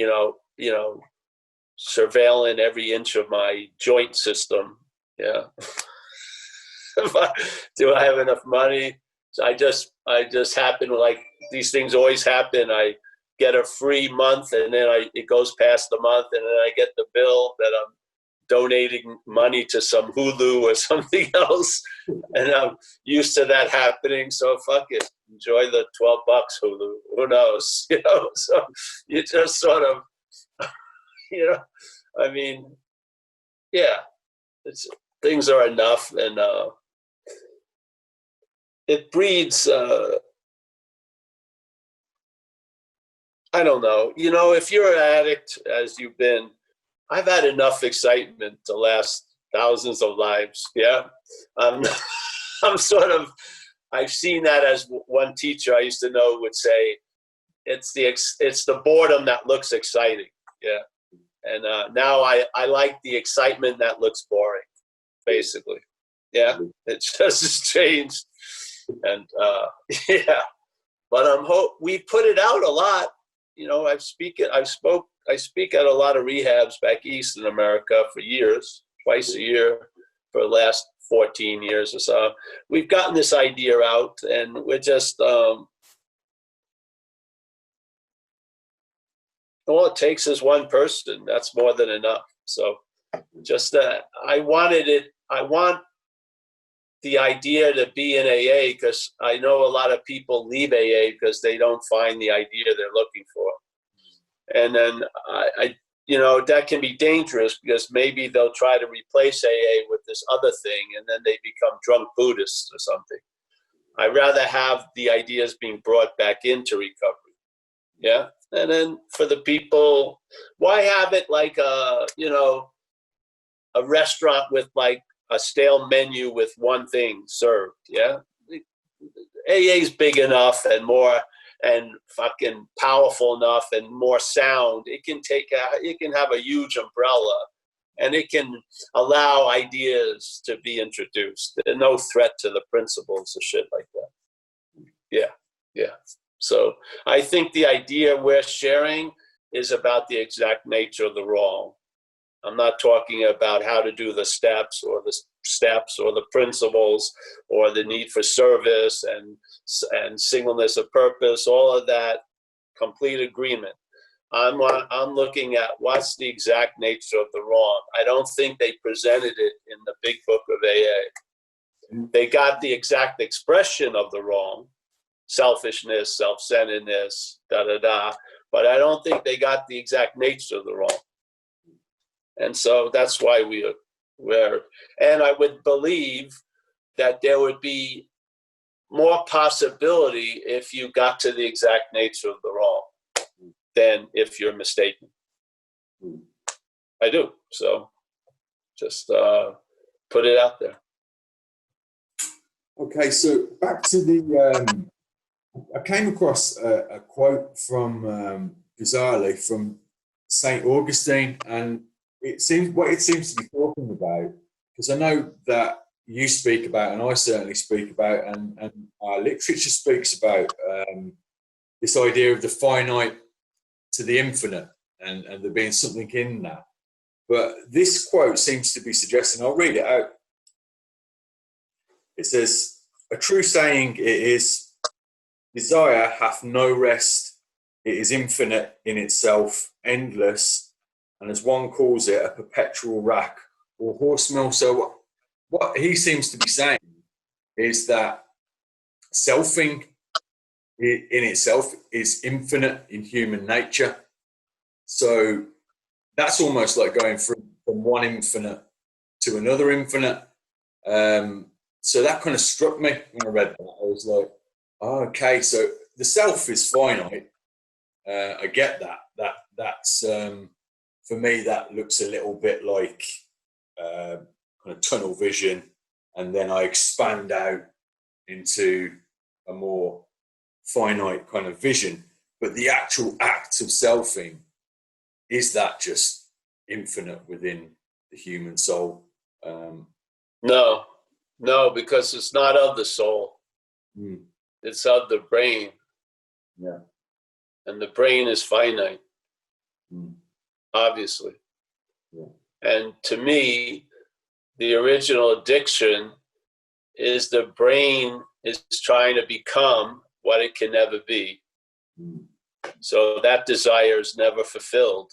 surveilling every inch of my joint system. Yeah. Do I have enough money? So I just happen, like these things always happen. I get a free month, and then it goes past the month, and then I get the bill that I'm donating money to some Hulu or something else, and I'm used to that happening. So fuck it, enjoy the $12 Hulu. Who knows? So you just sort of, I mean, yeah, things are enough, and it breeds. I don't know. If you're an addict, as you've been, I've had enough excitement to last thousands of lives. Yeah. I'm sort of, I've seen that, as one teacher I used to know would say, it's the boredom that looks exciting. Yeah. And now I like the excitement that looks boring, basically. Yeah. It just has changed. And yeah, but we put it out a lot. I speak at a lot of rehabs back east in America for years, twice a year for the last 14 years or so. We've gotten this idea out, and we're just, all it takes is one person. That's more than enough. So just I want the idea to be in AA, because I know a lot of people leave AA because they don't find the idea they're looking for. And then that can be dangerous, because maybe they'll try to replace AA with this other thing, and then they become drunk Buddhists or something. I'd rather have the ideas being brought back into recovery. Yeah. And then for the people, why have it like a restaurant with like a stale menu with one thing served? Yeah. AA is big enough and more and fucking powerful enough and more sound. It can have a huge umbrella, and it can allow ideas to be introduced. There's no threat to the principles or shit like that. Yeah. Yeah. So I think the idea we're sharing is about the exact nature of the wrong. I'm not talking about how to do the steps or the principles or the need for service and singleness of purpose, all of that, complete agreement. I'm looking at what's the exact nature of the wrong. I don't think they presented it in the big book of AA. They got the exact expression of the wrong, selfishness, self-centeredness, da-da-da, but I don't think they got the exact nature of the wrong. And so that's why and I would believe that there would be more possibility if you got to the exact nature of the wrong than if you're mistaken. I do. So just put it out there. Okay, so back to the, I came across a quote from bizarrely from St. Augustine, and it seems to be talking about, because I know that you speak about, and I certainly speak about, and our literature speaks about this idea of the finite to the infinite, and there being something in that. But this quote seems to be suggesting, I'll read it out. It says, "A true saying it is, desire hath no rest, it is infinite in itself, endless, and as one calls it, a perpetual rack, or horsemel so what he seems to be saying is that selfing in itself is infinite in human nature. So that's almost like going from one infinite to another infinite. So that kind of struck me when I read that. I was like, oh, okay, so the self is finite. I get that. That's for me, that looks a little bit like kind of tunnel vision, and then I expand out into a more finite kind of vision. But the actual act of selfing, is that just infinite within the human soul? No, because it's not of the soul. It's of the brain. Yeah. And the brain is finite, obviously. Yeah. And to me, the original addiction is the brain is trying to become what it can never be. So that desire is never fulfilled.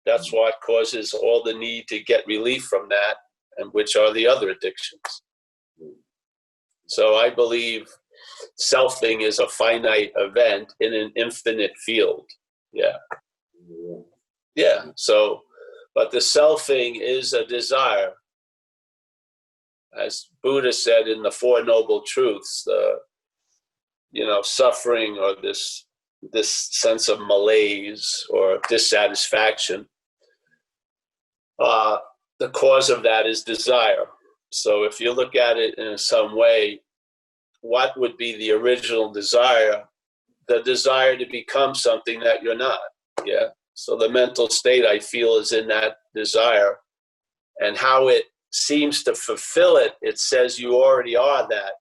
That's what causes all the need to get relief from that, and which are the other addictions. So I believe selfing is a finite event in an infinite field. Yeah. So, but the selfing is a desire. As Buddha said in the Four Noble Truths, suffering, or this sense of malaise or dissatisfaction, the cause of that is desire. So if you look at it in some way, what would be the original desire? The desire to become something that you're not. Yeah. So the mental state, I feel, is in that desire, and how it seems to fulfill it. It says you already are that,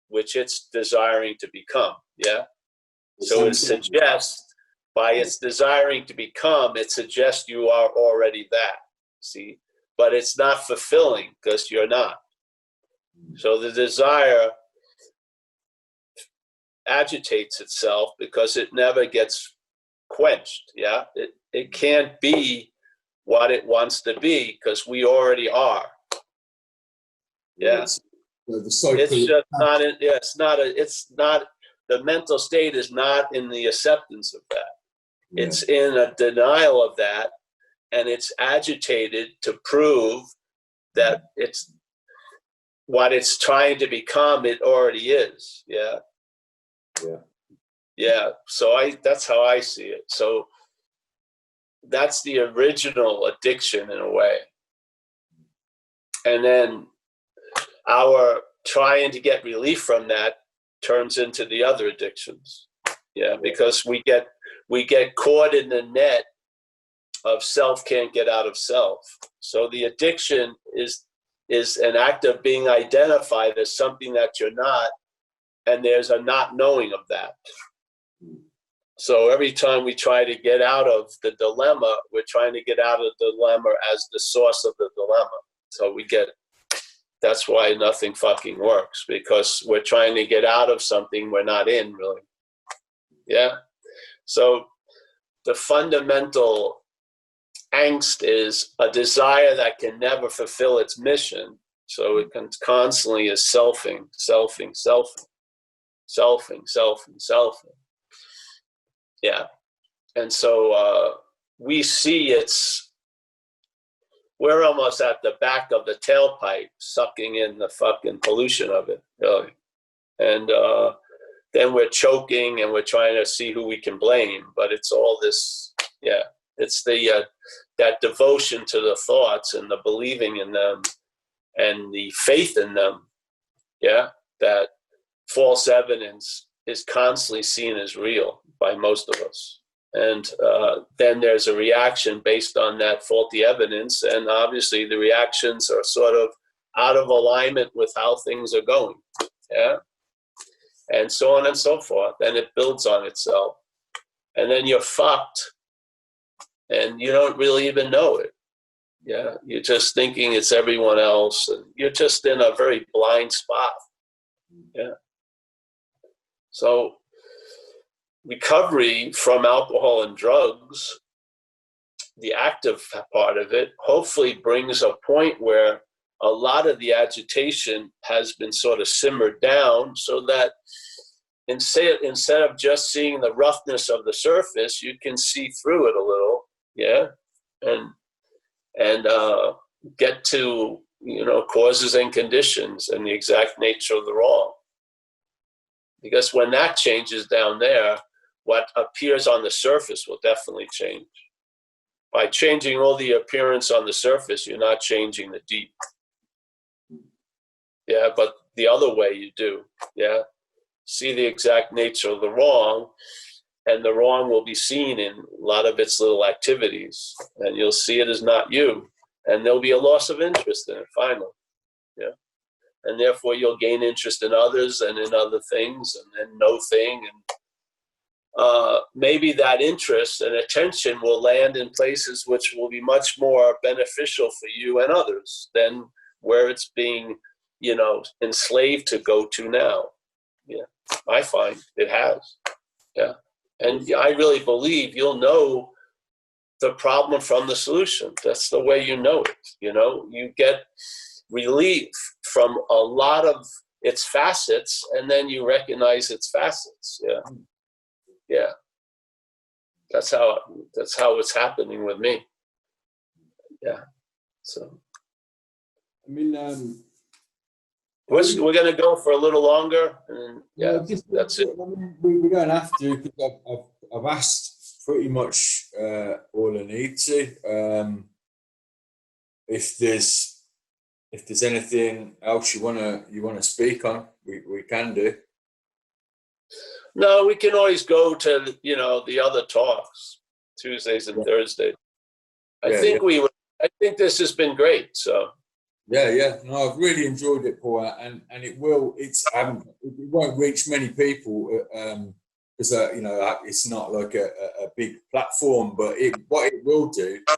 which it's desiring to become. Yeah. So it suggests, by its desiring to become, it suggests you are already that. See, but it's not fulfilling because you're not. So the desire agitates itself because it never gets quenched. Yeah, it can't be what it wants to be because we already are. Yeah, it's just not. It's not. The mental state is not in the acceptance of that. Yeah. It's in a denial of that, and it's agitated to prove that it's what it's trying to become. It already is. Yeah. Yeah. So that's how I see it. So that's the original addiction in a way. And then our trying to get relief from that turns into the other addictions. Yeah, because we get caught in the net of self can't get out of self. So the addiction is an act of being identified as something that you're not, and there's a not knowing of that. So every time we try to get out of the dilemma, we're trying to get out of the dilemma as the source of the dilemma. So that's why nothing fucking works, because we're trying to get out of something we're not in, really. Yeah. So the fundamental angst is a desire that can never fulfill its mission. So it constantly is selfing. Yeah. And so we see we're almost at the back of the tailpipe, sucking in the fucking pollution of it, really. And then we're choking and we're trying to see who we can blame. But it's all this, it's that devotion to the thoughts and the believing in them and the faith in them, that false evidence is constantly seen as real by most of us. And then there's a reaction based on that faulty evidence. And obviously the reactions are sort of out of alignment with how things are going. Yeah. And so on and so forth. And it builds on itself. And then you're fucked. And you don't really even know it. Yeah. You're just thinking it's everyone else. And you're just in a very blind spot. Yeah. So recovery from alcohol and drugs, the active part of it, hopefully brings a point where a lot of the agitation has been sort of simmered down, so that instead of just seeing the roughness of the surface, you can see through it a little, yeah, and get to, causes and conditions and the exact nature of the wrong. Because when that changes down there, what appears on the surface will definitely change. By changing all the appearance on the surface, you're not changing the deep. Yeah, but the other way you do. Yeah, see the exact nature of the wrong, and the wrong will be seen in a lot of its little activities, and you'll see it as not you, and there'll be a loss of interest in it finally. Yeah, and therefore you'll gain interest in others and in other things, and then no thing, and maybe that interest and attention will land in places which will be much more beneficial for you and others than where it's being, enslaved to go to now. Yeah, I find it has. Yeah, and I really believe you'll know the problem from the solution. That's the way you know it. You get relief from a lot of its facets, and then you recognize its facets. Yeah. Yeah, that's how it's happening with me. Yeah, so I mean, we're going to go for a little longer, and that's it. I mean, we don't have to, because I've asked pretty much all I need to. If there's anything else you wanna speak on, we can do. No, we can always go to the other talks, Tuesdays and Thursdays. I think this has been great. So yeah. No, I've really enjoyed it, Paul, and it won't reach many people because it's not like a big platform, but what it will do is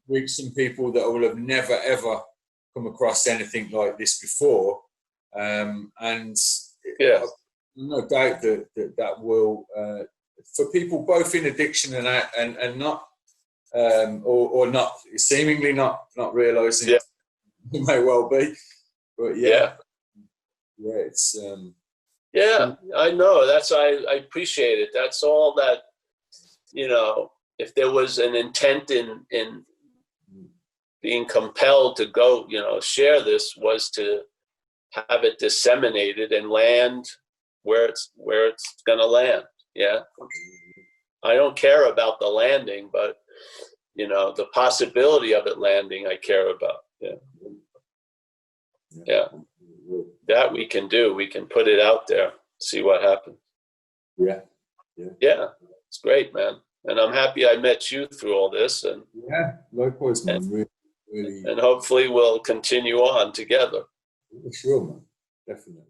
reach some people that will have never ever come across anything like this before, and yeah. No doubt that will for people both in addiction and not or not seemingly not realizing. Yeah. It may well be, but it's I know, I appreciate it. That's all that, if there was an intent in being compelled to go, share this, was to have it disseminated and land where it's going to land. Yeah. I don't care about the landing, but the possibility of it landing, I care about. Yeah. That we can do. We can put it out there, see what happens. Yeah. It's great, man. And I'm happy I met you through all this, and likewise, man. Really, and hopefully we'll continue on together. Sure, man. Definitely.